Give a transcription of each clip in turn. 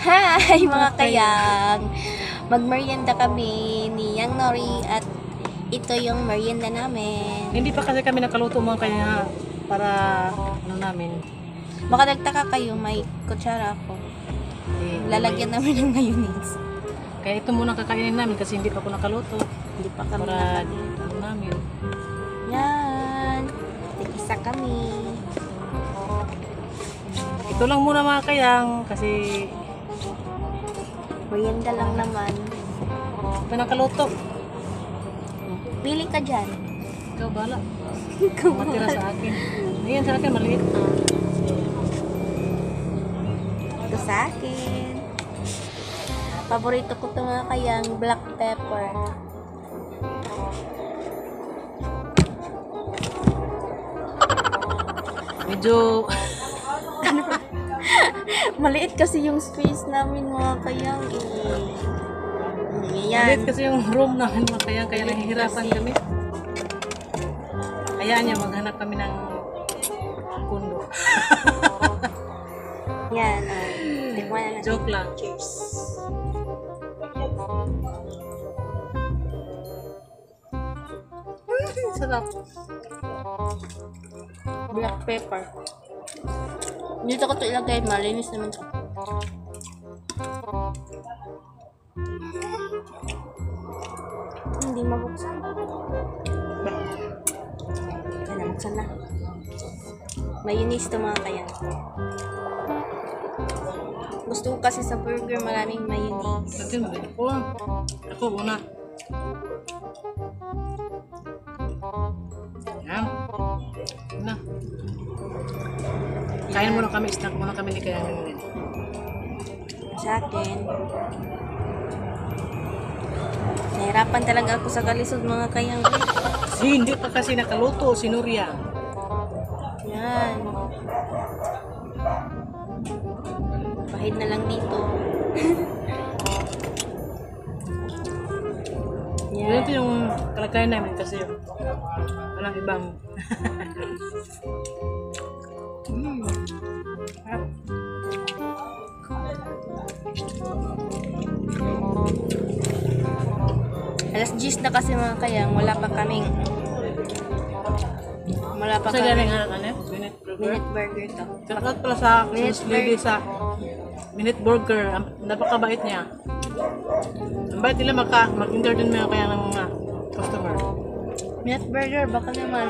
Hi mga kayang! Magmerienda kami ni Yang Nori at ito yung merienda namin. Hindi pa kasi kami nakaluto mga kaya para ano namin. Baka nagtaka kayo, may kutsara ako. Lalagyan namin ng mayonnaise. Kaya ito muna kakainin namin kasi hindi pa ako nakaluto. Hindi pa kami Para nakaluto. ano namin. Yan! Tig-isa kami. Ito lang muna mga kayang kasi Merienda lang naman. pa nakaluto. Pili ka dyan. Ikaw bala. Matira sa akin. Ayan sa akin maliit. Ito sa akin. Paborito ko ito mga kayang black pepper. Medyo Maliit kasi yung space namin mga kayang. maliit Yan. kasi yung room namin mga kayang kaya Maliit nahihirapan kasi. kami. Hayaan niya maghanap kami ng kundo. Yan. Tikman na natin. Joke lang. Cheers. Sarap. Black pepper. Dito ko ito ilagay. Malinis naman ito. Hindi mabuksan. Yan, nabuksan na. Mayonnaise ito mga kaya. Gusto ko kasi sa burger maraming mayonnaise. Kasi ako. Ako una. Yan. Na. Kain muna kami, snack muna kami ni kaya namin. Sa akin. Nahirapan talaga ako sa kalisod mga kayang. Kasi hindi pa kasi nakaluto si Nuria. Yan. Bahid na lang dito. Ganito yung kalagayan namin kasi walang ibang Alas 10 na kasi mga kayang wala pa kaming sa galing ano? minute burger to. Shoutout pala sa Minute Miss Lady sa Minute Burger. Napakabait niya. Ang bait nila mag-entertain mo kaya ng mga customer. Minute burger baka naman.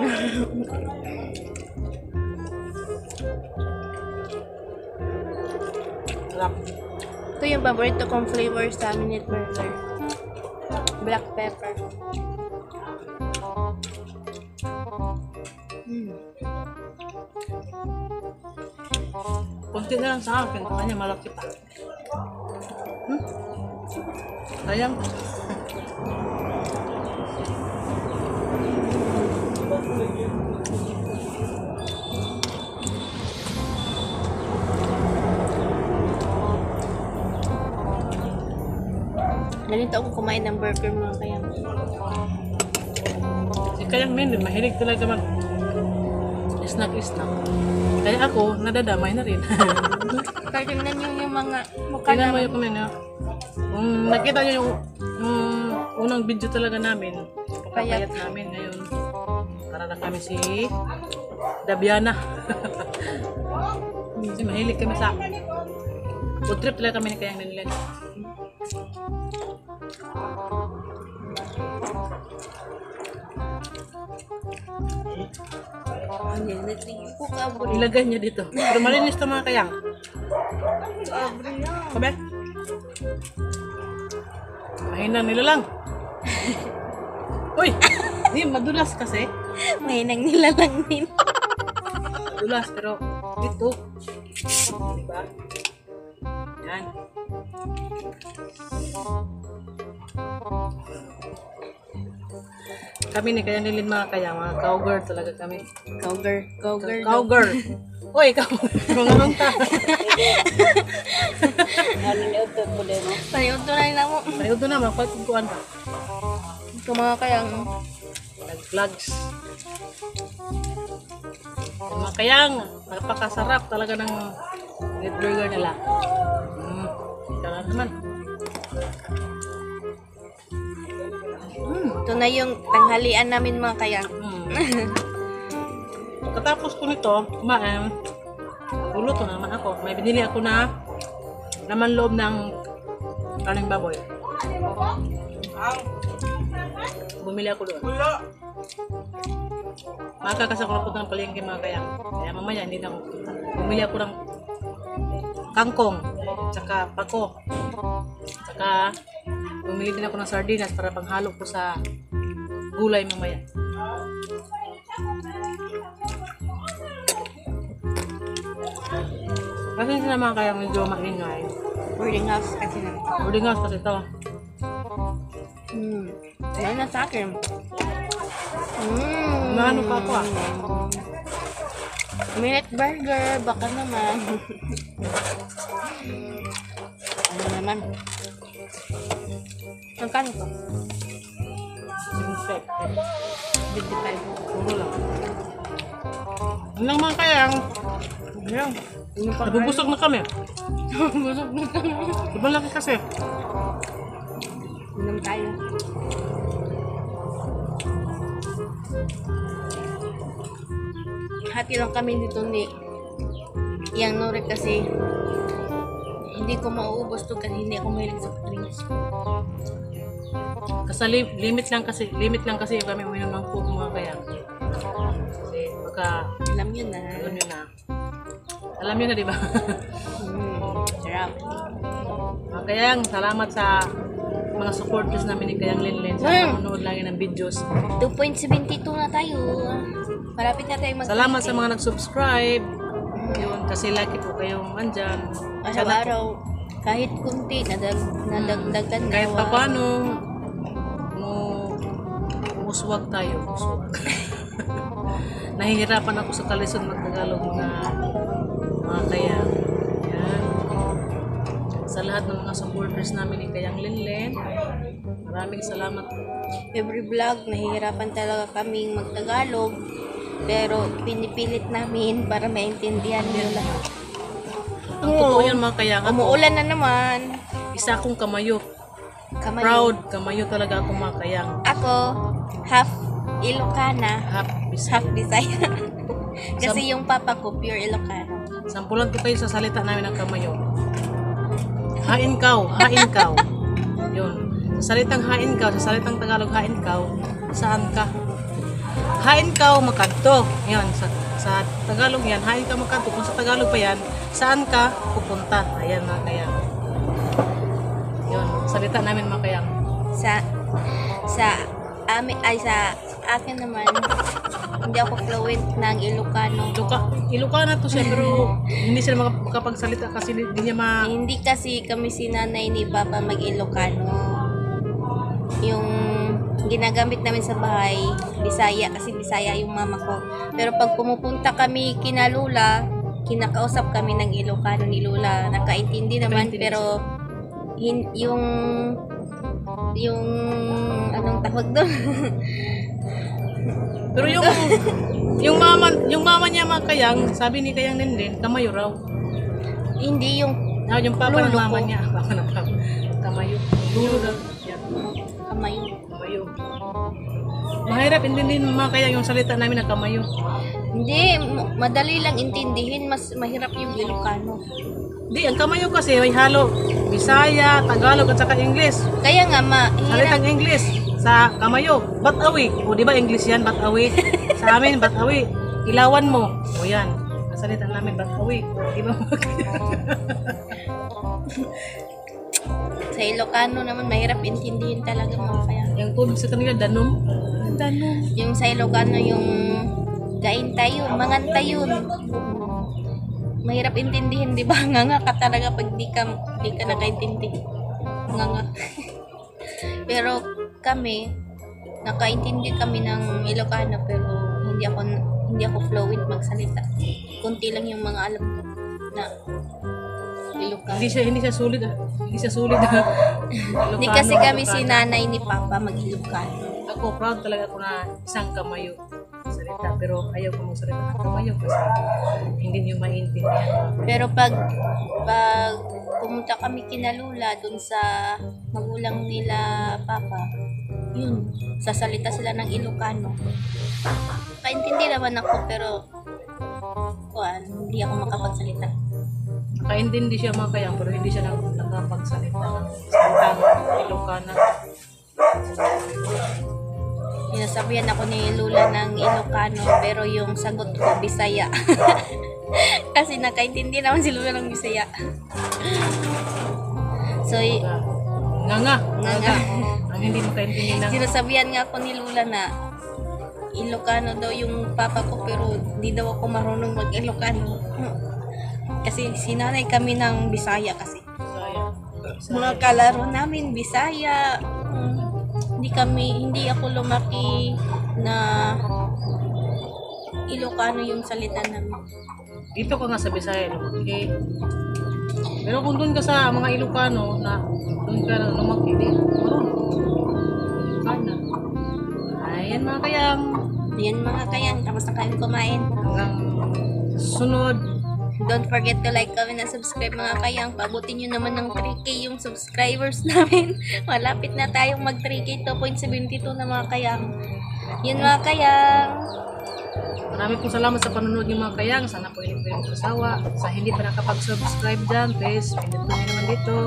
Sarap. Ito yung paborito kong flavor sa minute burger. Black pepper. Kunti na lang sa akin. Kanya malaki pa. Sayang. Ganito ako kumain ng burger mga kayang. Si Kayang Mendy, mahilig talaga mag snack. Kaya ako, nadadamay na rin. Kaya tingnan nyo yung mga mukha Tingnan mo namin. yung comment nyo. Kung nakita nyo yung unang video talaga namin, pagpapayat namin ngayon. Para na kami si Dabiana. Kasi mahilig kami sa food trip talaga kami ni Kayang Mendy. Hindi, natigil ko kaburi. Ilagay niya dito. Pero malinis to mga Kayang. Kaburi na. Kabe? Mahina nila lang. Uy! Di, madulas kasi. May nang nilalang din. Madulas, pero dito. Diba? Yan. Kami ni kaya nilin mga kaya, mga cowgirl talaga kami. Cowgirl. Cowgirl. Uy, mga mangta. Ano ni Utot mo din mo? Paniuto na nila mo. Ayaw doon na, magpagkukuhan ka. Ito mga kayang Nag-vlogs. Mga kayang, napakasarap talaga ng meat burger nila. naman. Ito na yung tanghalian namin mga kayang. Katapos ko nito, kumain, luluto naman ako. May binili ako na laman loob ng kaning baboy. Bumili ako doon. Makakasa ko na punta ng palengke mga kayang. Kaya mamaya hindi na ako punta. Bumili ako ng kangkong, tsaka pako. Tsaka bumili din ako ng sardinas para panghalo ko sa gulay mamaya. Kasi hindi naman kaya medyo maingay. Boarding house kasi na. Boarding house kasi ito. Ano na sa akin? Maano pa ako ah. Minute burger, baka naman. Ano naman? Magkano to? Sinusek. 55. Puro lang. Yun lang mga kayang. Ayan. Nabubusog na kami. Busog na kami. Sobrang laki kasi. Inom tayo. Hati lang kami dito ni Yang Nori kasi hindi ko mauubos to kasi hindi ako mahilig sa drinks. Kasi limit lang kasi yung kami uminom ng coke mga kayang. Kasi baka Alam yun na. alam nyo na. Alam nyo na diba? Sarap. Mga kayang, salamat sa mga supporters namin ni Kayang Linlin sa panonood lagi ng videos. 2.72 na tayo. Malapit na tayo mag- Salamat sa mga nag-subscribe. Yun, kasi lagi po kayong andyan. Araw-araw, kahit kunti, nadagdagan na. Kahit pa paano, uswag tayo. Uswag. Nahihirapan ako sa kalisod mag-Tagalog mga kayang. Yan. Sa lahat ng mga supporters namin ni Kayang Linlen, maraming salamat. Every vlog, nahihirapan talaga kaming mag-Tagalog. Pero pinipilit namin para maintindihan nila. Ang totoo yan mga kayang. Umuulan na naman. Isa akong kamayo. Kamayo. Proud kamayo talaga akong mga kayang. Ako, half Ilocana, Half half Bisaya. Kasi yung papa ko, pure Ilocano. Sampulan ko kayo sa salita namin ng kamayo. Hain kaw, hain kaw. Yun. Sa salitang hain kaw, sa salitang Tagalog hain kaw, saan ka? Hain kaw makanto. Yan, sa Tagalog yan, hain kaw makanto. Kung sa Tagalog pa yan, saan ka pupunta? Ayan mga kayang. Yun, salita namin mga kayang. Sa akin naman, hindi ako fluent ng Ilocano. Ilocana to siya, pero hindi sila makapagsalita kasi hindi niya Hindi kasi kami sinanay ni Papa mag-Ilocano. Yung ginagamit namin sa bahay, Bisaya, kasi Bisaya yung mama ko. Pero pag pumupunta kami kina Lula, kinakausap kami ng Ilocano ni Lula. Nakaintindi naman, pero yung anong tawag doon? Pero yung mama niya mga kayang, sabi ni Kayang Linlin, kamayo raw. Hindi yung Yung papa ng Lolo mama ko. niya, papa ng papa. Kamayo. Lulo daw. Yan. kamay. Kamayo. Mahirap intindihin mga kayang yung salita namin na kamayo. Hindi, madali lang intindihin, mas mahirap yung Ilocano. Di, ang kamayo kasi may halo Bisaya, Tagalog at saka English. Kaya nga mahirap. Salitang English sa kamayo, batawi. O di ba English yan, batawi? Sa amin, batawi. Ilawan mo. O yan. Ang salita namin, batawi. Di ba? Sa Ilocano naman mahirap intindihin talaga mga kaya. Yung tubig sa kanila, danom. Danom. Yung sa Ilocano yung gain tayo, mangan tayo. Mahirap intindihin, di ba? Nga ka talaga pag di ka nakaintindi. Nga. Pero kami, nakaintindi kami ng Ilocano pero hindi ako fluent magsalita. Kunti lang yung mga alam ko na Ilocano. Hindi siya sulit ah. Hindi siya sulit ah. Hindi kasi kami sinanay ni Papa mag-Ilocano. Ako, proud talaga ako na isang kamayo salita. Pero ayaw ko mong salita ng kamayo kasi hindi niyo maintindihan. Pero pag pumunta kami kina Lula dun sa magulang nila Papa. Yun, sasalita sila ng Ilocano. Kaintindi naman ako pero hindi ako makapagsalita. Nakaintindi siya mga kayang pero hindi siya nakapagsalita ng salitang Ilocana. Sinasabihan ako ni Lula ng Ilocano pero yung sagot ko Bisaya. Kasi nakaintindi naman si Lula ng Bisaya. So, Nga. nga. Ang hindi makaintindi ng Sinasabihan nga ako ni Lula na Ilocano daw yung papa ko pero di daw ako marunong mag-Ilocano. Kasi sinanay kami ng Bisaya kasi. Mga kalaro namin Bisaya. Hindi ako lumaki na Ilocano yung salita namin. Dito ka nga sa Bisaya, lumaki. Pero kung doon ka sa mga Ilocano na doon ka lumaki, di marunong. Ilocana. Ayan mga kayang. Yan mga kayang, tapos na kayong kumain. Hanggang sunod. Don't forget to like, comment, and subscribe mga kayang. Pabutin nyo naman ng 3K yung subscribers namin. Malapit na tayong mag 3K, 2.72 na mga kayang. Yun mga kayang. Marami pong salamat sa panonood niyo mga kayang. Sana po hindi po yung magsasawa. Sa hindi pa nakapag-subscribe dyan, please, pindutin nyo naman dito.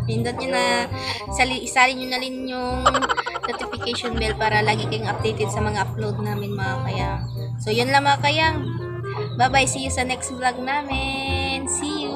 Pindot nyo na, isali nyo na rin yung notification bell para lagi kayong updated sa mga upload namin mga kayang. So yun lang mga kayang. Bye bye, see you sa next vlog namin. See you!